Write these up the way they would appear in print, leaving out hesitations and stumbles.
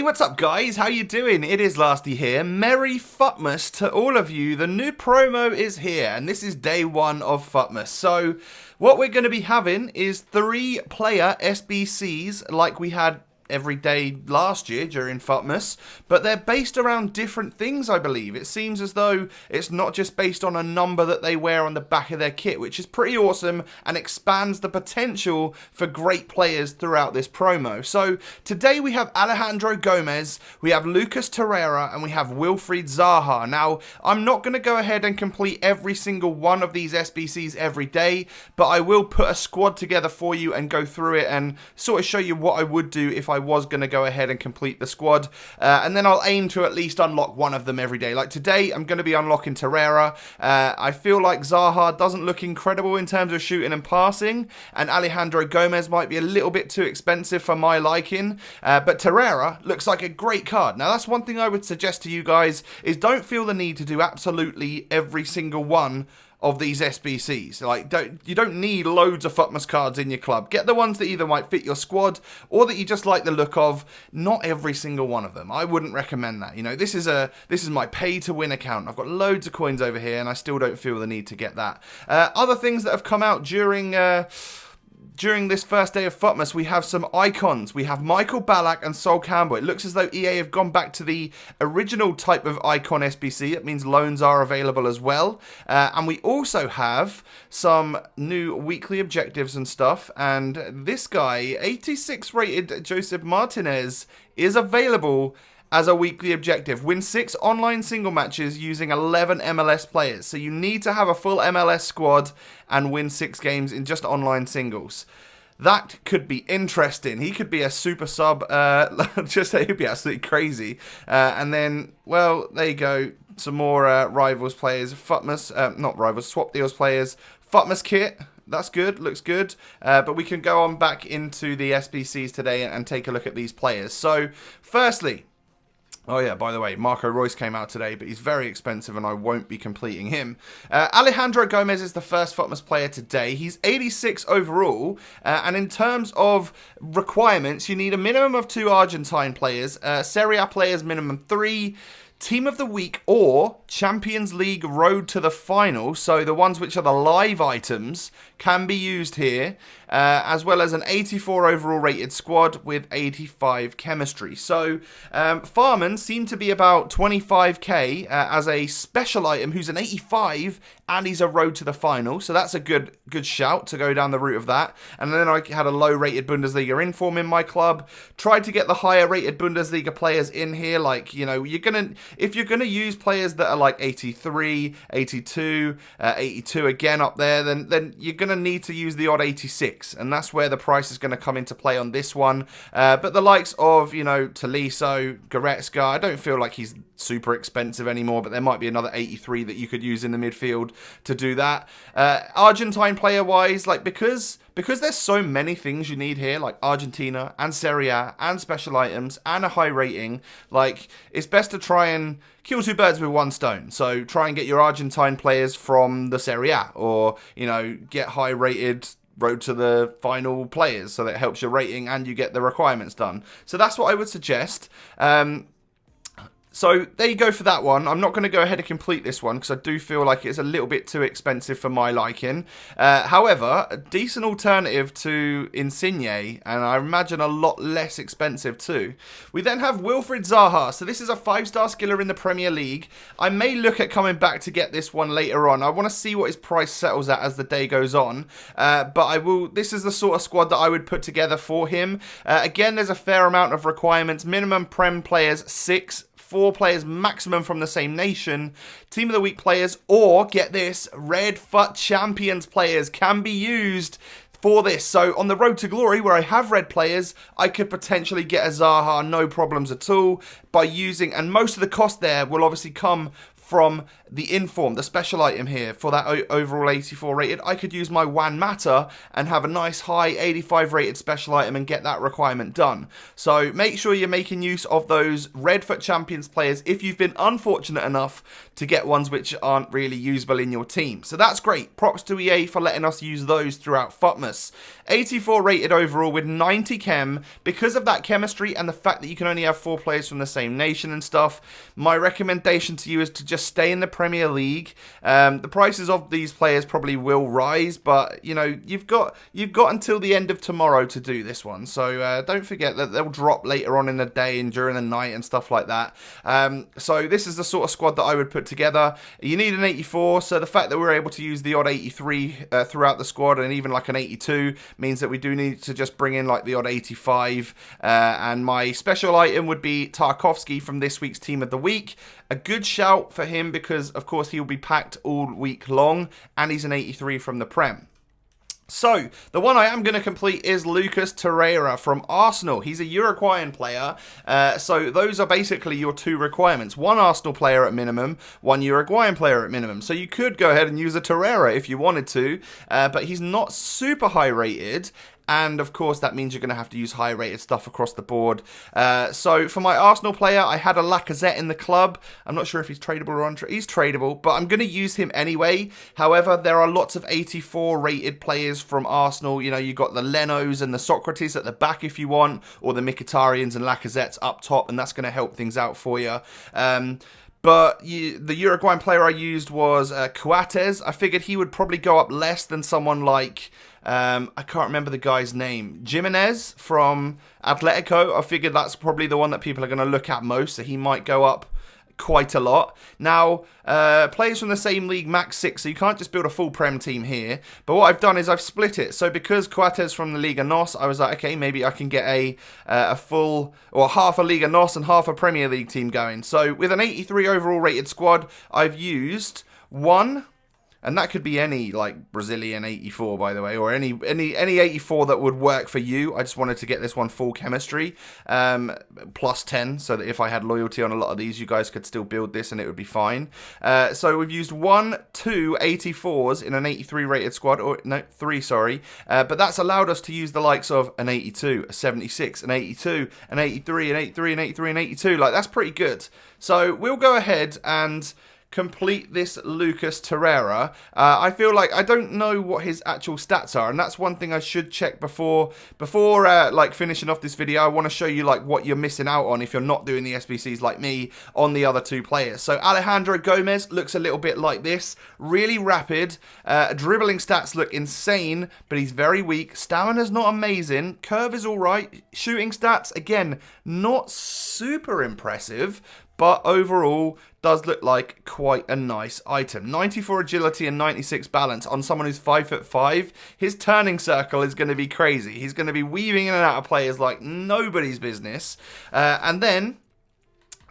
What's up guys? How you doing? It is Lasty here. Merry FUTMAS to all of you. The new promo is here and this is day one of FUTMAS. So what we're going to be having is 3-player SBCs like we had every day last year during FUTMAS, but they're based around different things, I believe. It seems as though it's not just based on a number that they wear on the back of their kit, which is pretty awesome and expands the potential for great players throughout this promo. So today we have Alejandro Gomez, we have Lucas Torreira, and we have Wilfried Zaha. Now, I'm not going to go ahead and complete every single one of these SBCs every day, but I will put a squad together for you and go through it and sort of show you what I would do if I was going to go ahead and complete the squad, and then I'll aim to at least unlock one of them every day. Like today I'm going to be unlocking Torreira. I feel like Zaha doesn't look incredible in terms of shooting and passing, and Alejandro Gomez might be a little bit too expensive for my liking, but Torreira looks like a great card. Now that's one thing I would suggest to you guys, is don't feel the need to do absolutely every single one of these SBCs. Like, you don't need loads of FUTMAS cards in your club. Get the ones that either might fit your squad or that you just like the look of. Not every single one of them. I wouldn't recommend that. You know, this is my pay to win account. I've got loads of coins over here and I still don't feel the need to get that. Other things that have come out during this first day of FUTMAS, we have some icons. We have Michael Ballack and Sol Campbell. It looks as though EA have gone back to the original type of icon SBC. It means loans are available as well. And we also have some new weekly objectives and stuff. And this guy, 86 rated Joseph Martinez, is available as a weekly objective. Win 6 online single matches using 11 MLS players. So you need to have a full MLS squad and win 6 games in just online singles. That could be interesting. He could be a super sub. Just say he'd be absolutely crazy. And then, well, there you go. Some more Rivals players. FUTMAS, not Rivals, Swap Deals players. FUTMAS kit. That's good, looks good, but we can go on back into the SBCs today and take a look at these players. So, firstly, oh yeah, by the way, Marco Reus came out today, but he's very expensive and I won't be completing him. Alejandro Gomez is the first FUTMAS player today. He's 86 overall, and in terms of requirements, you need a minimum of 2 Argentine players, Serie A players minimum 3, Team of the Week or Champions League Road to the Final, so the ones which are the live items, can be used here, as well as an 84 overall rated squad with 85 chemistry. So Farman seemed to be about 25k as a special item who's an 85 and he's a Road to the Final, so that's a good shout to go down the route of that. And then I had a low rated Bundesliga inform in my club. Tried to get the higher rated Bundesliga players in here, like, you know, if you're gonna use players that are like 83, 82, 82 again up there, then you're gonna need to use the odd 86, and that's where the price is gonna come into play on this one. But the likes of, you know, Tolisso, Goretzka, I don't feel like he's super expensive anymore, but there might be another 83 that you could use in the midfield to do that. Argentine player wise, like, because there's so many things you need here, like Argentina and Serie A and special items and a high rating, like, it's best to try and kill 2 birds with 1 stone. So try and get your Argentine players from the Serie A, or, you know, get high rated Road to the Final players, so that helps your rating and you get the requirements done. So that's what I would suggest. So there you go for that one. I'm not going to go ahead and complete this one because I do feel like it's a little bit too expensive for my liking. However, a decent alternative to Insigne, and I imagine a lot less expensive too. We then have Wilfried Zaha. So this is a 5-star skiller in the Premier League. I may look at coming back to get this one later on. I want to see what his price settles at as the day goes on. But I will. This is the sort of squad that I would put together for him. Again, there's a fair amount of requirements. Minimum Prem players 6. 4 players maximum from the same nation, Team of the Week players, or, get this, Red FUT Champions players can be used for this. So on the Road to Glory, where I have red players, I could potentially get a Zaha, no problems at all, by using, and most of the cost there will obviously come from the inform, the special item here for that overall 84 rated, I could use my Juan Mata and have a nice high 85 rated special item and get that requirement done. So make sure you're making use of those Redfoot Champions players if you've been unfortunate enough to get ones which aren't really usable in your team. So that's great. Props to EA for letting us use those throughout FUTMAS. 84 rated overall with 90 chem. Because of that chemistry and the fact that you can only have 4 players from the same nation and stuff, my recommendation to you is to just stay in the Premier League. The prices of these players probably will rise, but you know, you've got until the end of tomorrow to do this one. So don't forget that they'll drop later on in the day and during the night and stuff like that. So this is the sort of squad that I would put together. You need an 84, so the fact that we're able to use the odd 83 throughout the squad and even like an 82 means that we do need to just bring in like the odd 85. And my special item would be Tarkovsky from this week's Team of the Week. A good shout for him because, of course, he'll be packed all week long, and he's an 83 from the Prem. So, the one I am going to complete is Lucas Torreira from Arsenal. He's a Uruguayan player, so those are basically your 2 requirements. 1 Arsenal player at minimum, 1 Uruguayan player at minimum. So you could go ahead and use a Torreira if you wanted to, but he's not super high rated. And, of course, that means you're going to have to use high-rated stuff across the board. So, for my Arsenal player, I had a Lacazette in the club. I'm not sure if he's tradable or untradeable. He's tradable, but I'm going to use him anyway. However, there are lots of 84-rated players from Arsenal. You know, you've got the Lenos and the Socrates at the back if you want, or the Mkhitaryan's and Lacazettes up top, and that's going to help things out for you. But the Uruguayan player I used was Coates. I figured he would probably go up less than someone like... I can't remember the guy's name. Jimenez from Atletico. I figured that's probably the one that people are going to look at most, so he might go up quite a lot. Now, players from the same league, max 6, so you can't just build a full Prem team here. But what I've done is I've split it. So because Coates from the Liga NOS, I was like, okay, maybe I can get a full, or half a Liga NOS and half a Premier League team going. So with an 83 overall rated squad, I've used 1... And that could be any, like, Brazilian 84, by the way, or any 84 that would work for you. I just wanted to get this one full chemistry, plus 10, so that if I had loyalty on a lot of these, you guys could still build this and it would be fine. So we've used 1, 2 84s in an 83 rated squad, or no, 3, sorry. But that's allowed us to use the likes of an 82, a 76, an 82, an 83, an 83, an 83, an 82. Like, that's pretty good. So we'll go ahead and complete this Lucas Torreira. I feel like I don't know what his actual stats are, and that's one thing I should check before like finishing off this video. I want to show you like what you're missing out on if you're not doing the SBCs like me on the other 2 players. So Alejandro Gomez looks a little bit like this, really rapid. Dribbling stats look insane, but he's very weak. Stamina's not amazing. Curve is all right. Shooting stats, again, not super impressive, but overall does look like quite a nice item. 94 agility and 96 balance on someone who's 5'5". His turning circle is going to be crazy. He's going to be weaving in and out of players like nobody's business. And then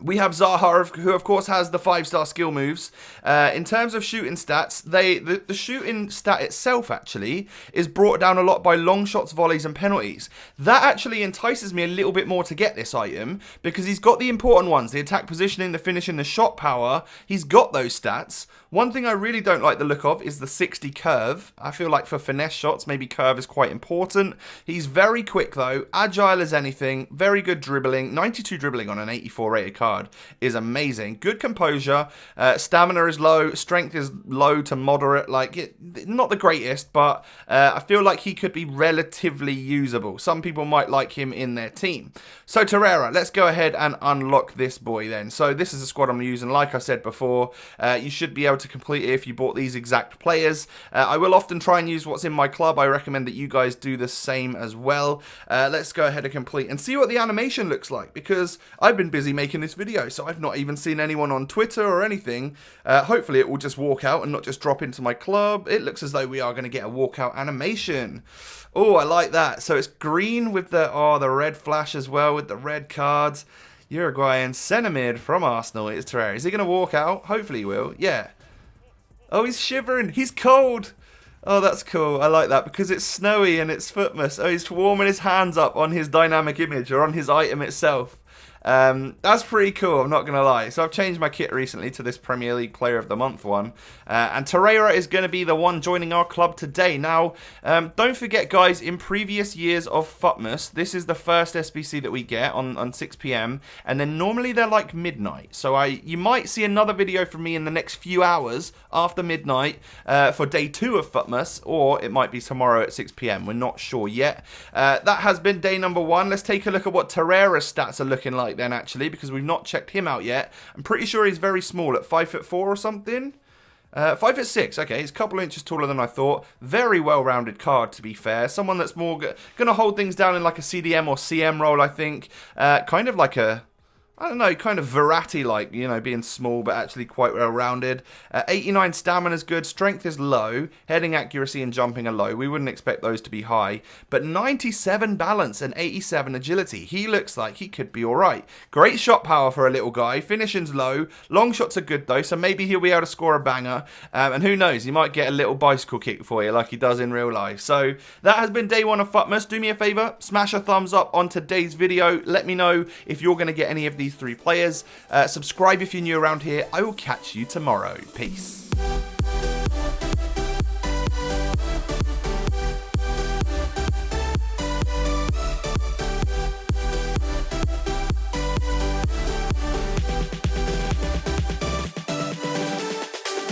we have Zaha, who of course has the 5-star skill moves. In terms of shooting stats, the shooting stat itself actually is brought down a lot by long shots, volleys and penalties. That actually entices me a little bit more to get this item because he's got the important ones, the attack positioning, the finishing, the shot power. He's got those stats. One thing I really don't like the look of is the 60 curve. I feel like for finesse shots, maybe curve is quite important. He's very quick though, agile as anything, very good dribbling. 92 dribbling on an 84 rated card is amazing. Good composure, stamina is low, strength is low to moderate, like not the greatest, but I feel like he could be relatively usable. Some people might like him in their team. So Torreira, let's go ahead and unlock this boy then. So this is a squad I'm using, like I said before. You should be able to complete it if you bought these exact players. I will often try and use what's in my club. I recommend that you guys do the same as well. Let's go ahead and complete and see what the animation looks like, because I've been busy making this video, so I've not even seen anyone on Twitter or anything. Hopefully it will just walk out and not just drop into my club. It looks as though we are going to get a walkout animation. Oh, I like that. So it's green with the red flash as well, with the red cards. Uruguayan centre mid from Arsenal is Torreira. Is he going to walk out? Hopefully he will. Yeah. Oh, he's shivering. He's cold. Oh, that's cool. I like that because it's snowy and it's FUTMAS. Oh, he's warming his hands up on his dynamic image or on his item itself. That's pretty cool, I'm not going to lie. So I've changed my kit recently to this Premier League Player of the Month one. And Torreira is going to be the one joining our club today. Now, don't forget, guys, in previous years of FUTMAS, this is the first SBC that we get on 6 PM. And then normally they're like midnight. So you might see another video from me in the next few hours after midnight for day 2 of FUTMAS. Or it might be tomorrow at 6 PM. We're not sure yet. That has been day number 1. Let's take a look at what Torreira's stats are looking like then, actually, because we've not checked him out yet. I'm pretty sure he's very small, at 5'4" or something. 5'6", okay, he's a couple of inches taller than I thought. Very well-rounded card, to be fair. Someone that's more going to hold things down in like a CDM or CM role, I think. Kind of like a, I don't know, kind of Verratti-like, you know, being small but actually quite well-rounded. 89 stamina is good, strength is low, heading accuracy and jumping are low. We wouldn't expect those to be high. But 97 balance and 87 agility. He looks like he could be alright. Great shot power for a little guy, finishing's low, long shots are good though, so maybe he'll be able to score a banger. And who knows, he might get a little bicycle kick for you like he does in real life. So that has been day 1 of FUTMAS. Do me a favour, smash a thumbs up on today's video. Let me know if you're going to get any of these 3 players. Subscribe if you're new around here. I will catch you tomorrow. Peace.